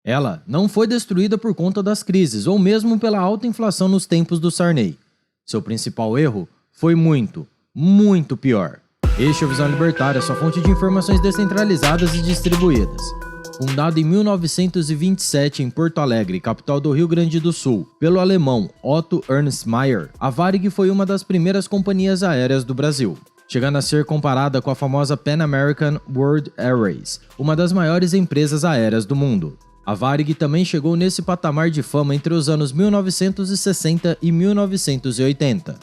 Ela não foi destruída por conta das crises ou mesmo pela alta inflação nos tempos do Sarney. Seu principal erro foi muito pior. Este é o Visão Libertária, sua fonte de informações descentralizadas e distribuídas. Fundada em 1927 em Porto Alegre, capital do Rio Grande do Sul, pelo alemão Otto Ernst Mayr, a Varig foi uma das primeiras companhias aéreas do Brasil, chegando a ser comparada com a famosa Pan American World Airways, uma das maiores empresas aéreas do mundo. A Varig também chegou nesse patamar de fama entre os anos 1960 e 1980.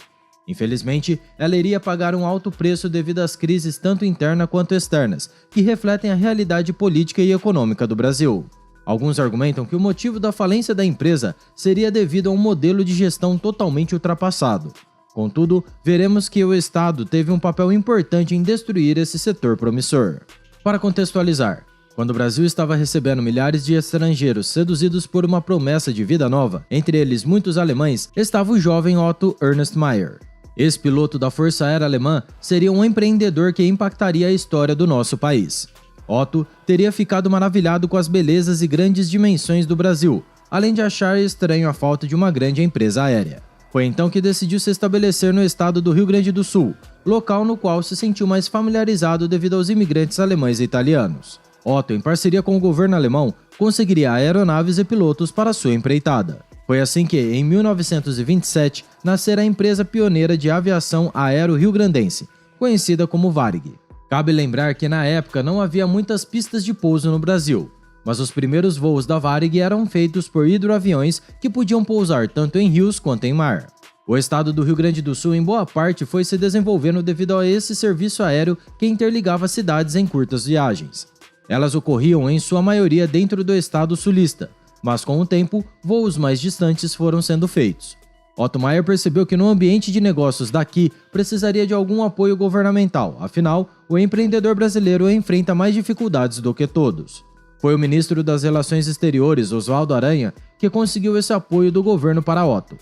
Infelizmente, ela iria pagar um alto preço devido às crises tanto internas quanto externas, que refletem a realidade política e econômica do Brasil. Alguns argumentam que o motivo da falência da empresa seria devido a um modelo de gestão totalmente ultrapassado. Contudo, veremos que o Estado teve um papel importante em destruir esse setor promissor. Para contextualizar, quando o Brasil estava recebendo milhares de estrangeiros seduzidos por uma promessa de vida nova, entre eles muitos alemães, estava o jovem Otto Ernst Mayr. Ex-piloto da Força Aérea Alemã, seria um empreendedor que impactaria a história do nosso país. Otto teria ficado maravilhado com as belezas e grandes dimensões do Brasil, além de achar estranho a falta de uma grande empresa aérea. Foi então que decidiu se estabelecer no estado do Rio Grande do Sul, local no qual se sentiu mais familiarizado devido aos imigrantes alemães e italianos. Otto, em parceria com o governo alemão, conseguiria aeronaves e pilotos para sua empreitada. Foi assim que, em 1927, nascera a empresa pioneira de aviação aero-riograndense, conhecida como Varig. Cabe lembrar que na época não havia muitas pistas de pouso no Brasil, mas os primeiros voos da Varig eram feitos por hidroaviões que podiam pousar tanto em rios quanto em mar. O estado do Rio Grande do Sul, em boa parte, foi se desenvolvendo devido a esse serviço aéreo que interligava cidades em curtas viagens. Elas ocorriam em sua maioria dentro do estado sulista, mas com o tempo, voos mais distantes foram sendo feitos. Otto Mayr percebeu que no ambiente de negócios daqui precisaria de algum apoio governamental, afinal, o empreendedor brasileiro enfrenta mais dificuldades do que todos. Foi o ministro das Relações Exteriores, Oswaldo Aranha, que conseguiu esse apoio do governo para Otto.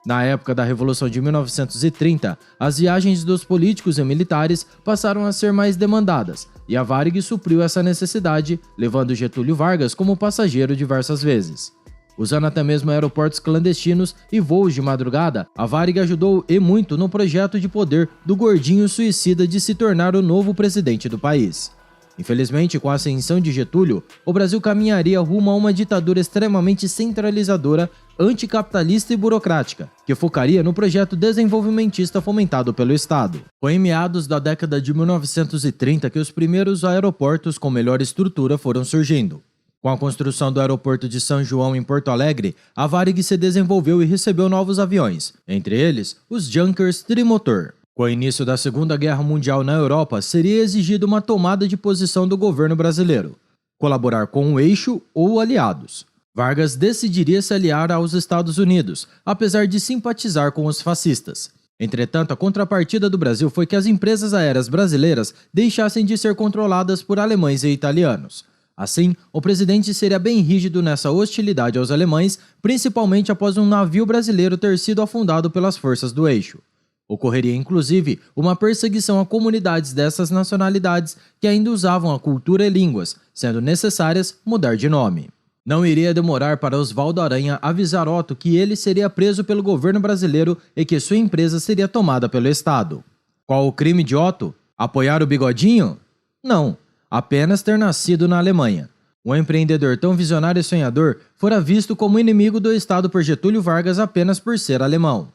Na época da Revolução de 1930, as viagens dos políticos e militares passaram a ser mais demandadas, e a Varig supriu essa necessidade, levando Getúlio Vargas como passageiro diversas vezes. Usando até mesmo aeroportos clandestinos e voos de madrugada, a Varig ajudou e muito no projeto de poder do gordinho suicida de se tornar o novo presidente do país. Infelizmente, com a ascensão de Getúlio, o Brasil caminharia rumo a uma ditadura extremamente centralizadora, anticapitalista e burocrática, que focaria no projeto desenvolvimentista fomentado pelo Estado. Foi em meados da década de 1930 que os primeiros aeroportos com melhor estrutura foram surgindo. Com a construção do aeroporto de São João em Porto Alegre, a Varig se desenvolveu e recebeu novos aviões, entre eles os Junkers trimotor. Com o início da Segunda Guerra Mundial na Europa, seria exigida uma tomada de posição do governo brasileiro, colaborar com o eixo ou aliados. Vargas decidiria se aliar aos Estados Unidos, apesar de simpatizar com os fascistas. Entretanto, a contrapartida do Brasil foi que as empresas aéreas brasileiras deixassem de ser controladas por alemães e italianos. Assim, o presidente seria bem rígido nessa hostilidade aos alemães, principalmente após um navio brasileiro ter sido afundado pelas forças do eixo. Ocorreria inclusive uma perseguição a comunidades dessas nacionalidades que ainda usavam a cultura e línguas, sendo necessárias mudar de nome. Não iria demorar para Oswaldo Aranha avisar Otto que ele seria preso pelo governo brasileiro e que sua empresa seria tomada pelo Estado. Qual o crime de Otto? Apoiar o bigodinho? Não, apenas ter nascido na Alemanha. Um empreendedor tão visionário e sonhador fora visto como inimigo do Estado por Getúlio Vargas apenas por ser alemão.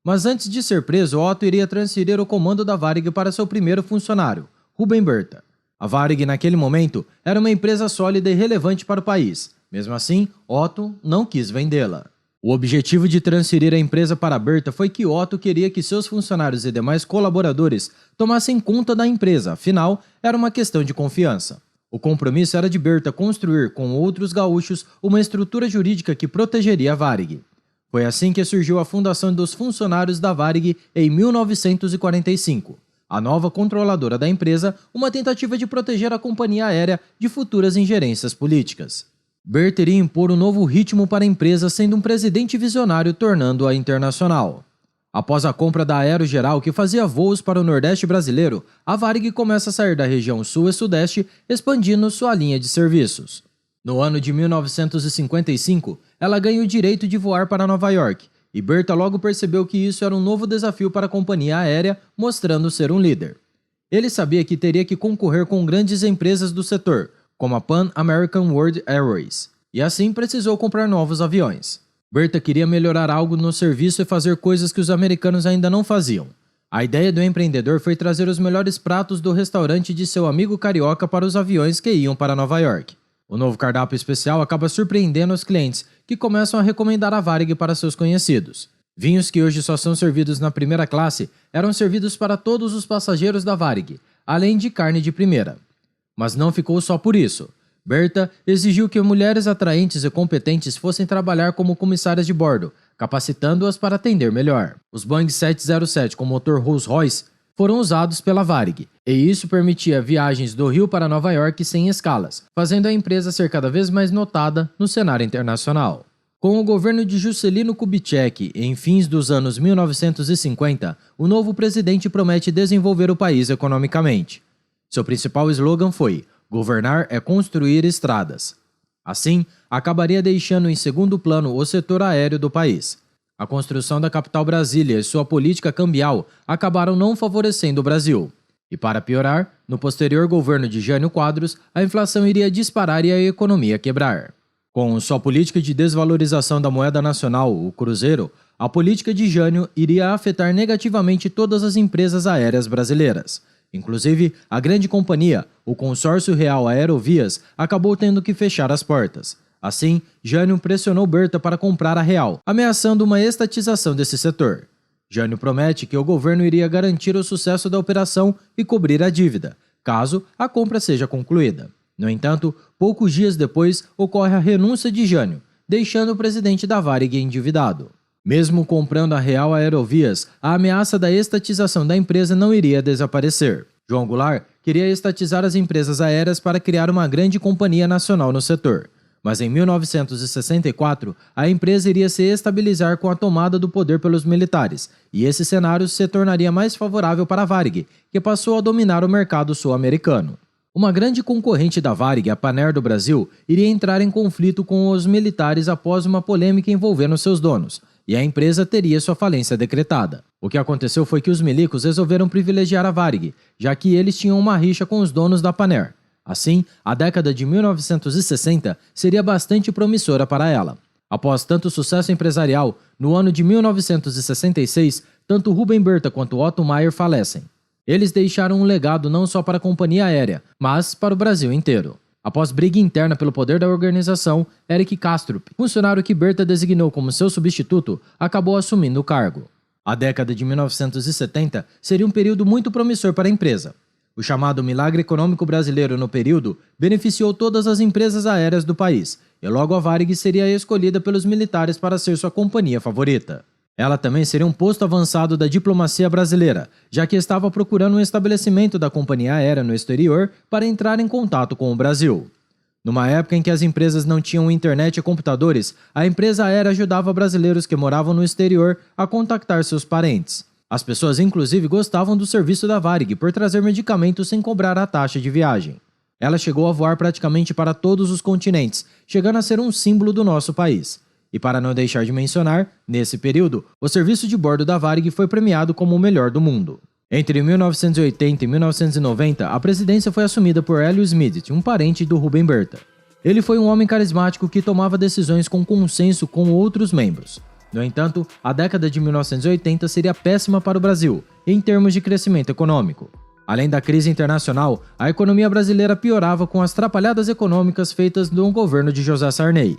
Mas antes de ser preso, Otto iria transferir o comando da Varig para seu primeiro funcionário, Rubem Berta. A Varig, naquele momento, era uma empresa sólida e relevante para o país. Mesmo assim, Otto não quis vendê-la. O objetivo de transferir a empresa para Berta foi que Otto queria que seus funcionários e demais colaboradores tomassem conta da empresa, afinal, era uma questão de confiança. O compromisso era de Berta construir, com outros gaúchos, uma estrutura jurídica que protegeria a Varig. Foi assim que surgiu a fundação dos funcionários da Varig em 1945. A nova controladora da empresa, uma tentativa de proteger a companhia aérea de futuras ingerências políticas. Berta iria impor um novo ritmo para a empresa, sendo um presidente visionário, tornando-a internacional. Após a compra da Aero Geral, que fazia voos para o Nordeste brasileiro, a Varig começa a sair da região Sul e Sudeste, expandindo sua linha de serviços. No ano de 1955, ela ganha o direito de voar para Nova York, e Berta logo percebeu que isso era um novo desafio para a companhia aérea, mostrando ser um líder. Ele sabia que teria que concorrer com grandes empresas do setor, como a Pan American World Airways, e assim precisou comprar novos aviões. Berta queria melhorar algo no serviço e fazer coisas que os americanos ainda não faziam. A ideia do empreendedor foi trazer os melhores pratos do restaurante de seu amigo carioca para os aviões que iam para Nova York. O novo cardápio especial acaba surpreendendo os clientes, que começam a recomendar a Varig para seus conhecidos. Vinhos que hoje só são servidos na primeira classe eram servidos para todos os passageiros da Varig, além de carne de primeira. Mas não ficou só por isso. Berta exigiu que mulheres atraentes e competentes fossem trabalhar como comissárias de bordo, capacitando-as para atender melhor. Os Boeing 707 com motor Rolls-Royce foram usados pela Varig, e isso permitia viagens do Rio para Nova York sem escalas, fazendo a empresa ser cada vez mais notada no cenário internacional. Com o governo de Juscelino Kubitschek, em fins dos anos 1950, o novo presidente promete desenvolver o país economicamente. Seu principal slogan foi: "Governar é construir estradas". Assim, acabaria deixando em segundo plano o setor aéreo do país. A construção da capital Brasília e sua política cambial acabaram não favorecendo o Brasil. E para piorar, no posterior governo de Jânio Quadros, a inflação iria disparar e a economia quebrar. Com sua política de desvalorização da moeda nacional, o cruzeiro, a política de Jânio iria afetar negativamente todas as empresas aéreas brasileiras. Inclusive, a grande companhia, o Consórcio Real Aerovias, acabou tendo que fechar as portas. Assim, Jânio pressionou Berta para comprar a Real, ameaçando uma estatização desse setor. Jânio promete que o governo iria garantir o sucesso da operação e cobrir a dívida, caso a compra seja concluída. No entanto, poucos dias depois, ocorre a renúncia de Jânio, deixando o presidente da Varig endividado. Mesmo comprando a Real Aerovias, a ameaça da estatização da empresa não iria desaparecer. João Goulart queria estatizar as empresas aéreas para criar uma grande companhia nacional no setor. Mas em 1964, a empresa iria se estabilizar com a tomada do poder pelos militares, e esse cenário se tornaria mais favorável para a Varig, que passou a dominar o mercado sul-americano. Uma grande concorrente da Varig, a Pan Air do Brasil, iria entrar em conflito com os militares após uma polêmica envolvendo seus donos, e a empresa teria sua falência decretada. O que aconteceu foi que os milicos resolveram privilegiar a Varig, já que eles tinham uma rixa com os donos da Pan Air. Assim, a década de 1960 seria bastante promissora para ela. Após tanto sucesso empresarial, no ano de 1966, tanto Rubem Berta quanto Otto Maier falecem. Eles deixaram um legado não só para a companhia aérea, mas para o Brasil inteiro. Após briga interna pelo poder da organização, Eric Kastrup, funcionário que Berta designou como seu substituto, acabou assumindo o cargo. A década de 1970 seria um período muito promissor para a empresa. O chamado milagre econômico brasileiro no período beneficiou todas as empresas aéreas do país, e logo a Varig seria escolhida pelos militares para ser sua companhia favorita. Ela também seria um posto avançado da diplomacia brasileira, já que estava procurando um estabelecimento da companhia aérea no exterior para entrar em contato com o Brasil. Numa época em que as empresas não tinham internet e computadores, a empresa aérea ajudava brasileiros que moravam no exterior a contactar seus parentes. As pessoas inclusive gostavam do serviço da Varig por trazer medicamentos sem cobrar a taxa de viagem. Ela chegou a voar praticamente para todos os continentes, chegando a ser um símbolo do nosso país. E para não deixar de mencionar, nesse período, o serviço de bordo da Varig foi premiado como o melhor do mundo. Entre 1980 e 1990, a presidência foi assumida por Hélio Smith, um parente do Rubem Berta. Ele foi um homem carismático que tomava decisões com consenso com outros membros. No entanto, a década de 1980 seria péssima para o Brasil, em termos de crescimento econômico. Além da crise internacional, a economia brasileira piorava com as atrapalhadas econômicas feitas no governo de José Sarney.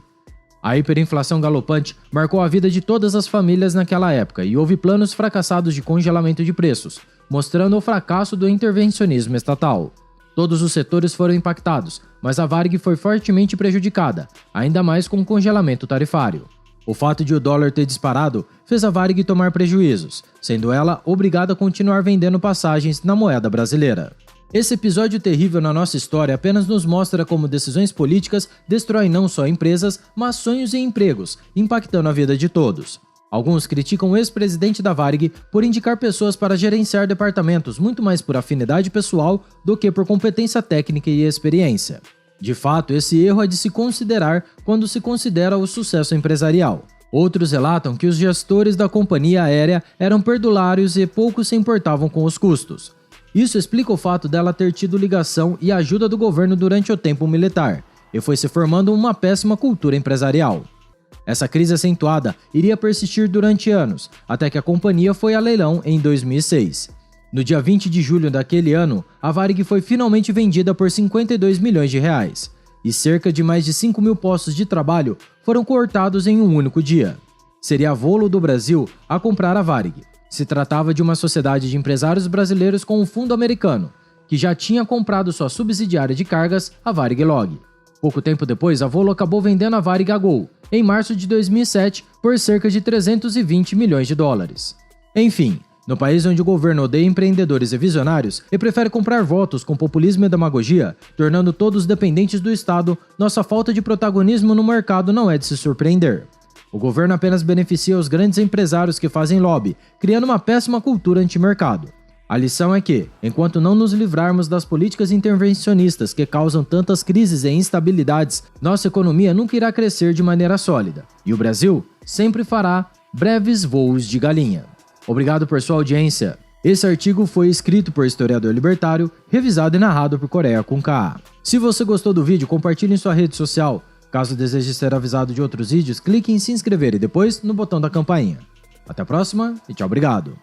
A hiperinflação galopante marcou a vida de todas as famílias naquela época e houve planos fracassados de congelamento de preços, mostrando o fracasso do intervencionismo estatal. Todos os setores foram impactados, mas a Varig foi fortemente prejudicada, ainda mais com o congelamento tarifário. O fato de o dólar ter disparado fez a Varig tomar prejuízos, sendo ela obrigada a continuar vendendo passagens na moeda brasileira. Esse episódio terrível na nossa história apenas nos mostra como decisões políticas destroem não só empresas, mas sonhos e empregos, impactando a vida de todos. Alguns criticam o ex-presidente da Varig por indicar pessoas para gerenciar departamentos muito mais por afinidade pessoal do que por competência técnica e experiência. De fato, esse erro é de se considerar quando se considera o sucesso empresarial. Outros relatam que os gestores da companhia aérea eram perdulários e pouco se importavam com os custos. Isso explica o fato dela ter tido ligação e ajuda do governo durante o tempo militar, e foi se formando uma péssima cultura empresarial. Essa crise acentuada iria persistir durante anos, até que a companhia foi a leilão em 2006. No dia 20 de julho daquele ano, a Varig foi finalmente vendida por 52 milhões de reais, e cerca de mais de 5 mil postos de trabalho foram cortados em um único dia. Seria a Volo do Brasil a comprar a Varig. Se tratava de uma sociedade de empresários brasileiros com um fundo americano, que já tinha comprado sua subsidiária de cargas, a Varig Log. Pouco tempo depois, a Volo acabou vendendo a Varig a Gol, em março de 2007, por cerca de 320 milhões de dólares. Enfim, no país onde o governo odeia empreendedores e visionários e prefere comprar votos com populismo e demagogia, tornando todos dependentes do Estado, nossa falta de protagonismo no mercado não é de se surpreender. O governo apenas beneficia os grandes empresários que fazem lobby, criando uma péssima cultura antimercado. A lição é que, enquanto não nos livrarmos das políticas intervencionistas que causam tantas crises e instabilidades, nossa economia nunca irá crescer de maneira sólida, e o Brasil sempre fará breves voos de galinha. Obrigado por sua audiência. Esse artigo foi escrito por historiador libertário, revisado e narrado por Coreia com K. Se você gostou do vídeo, compartilhe em sua rede social. Caso deseje ser avisado de outros vídeos, clique em se inscrever e depois no botão da campainha. Até a próxima e tchau, obrigado.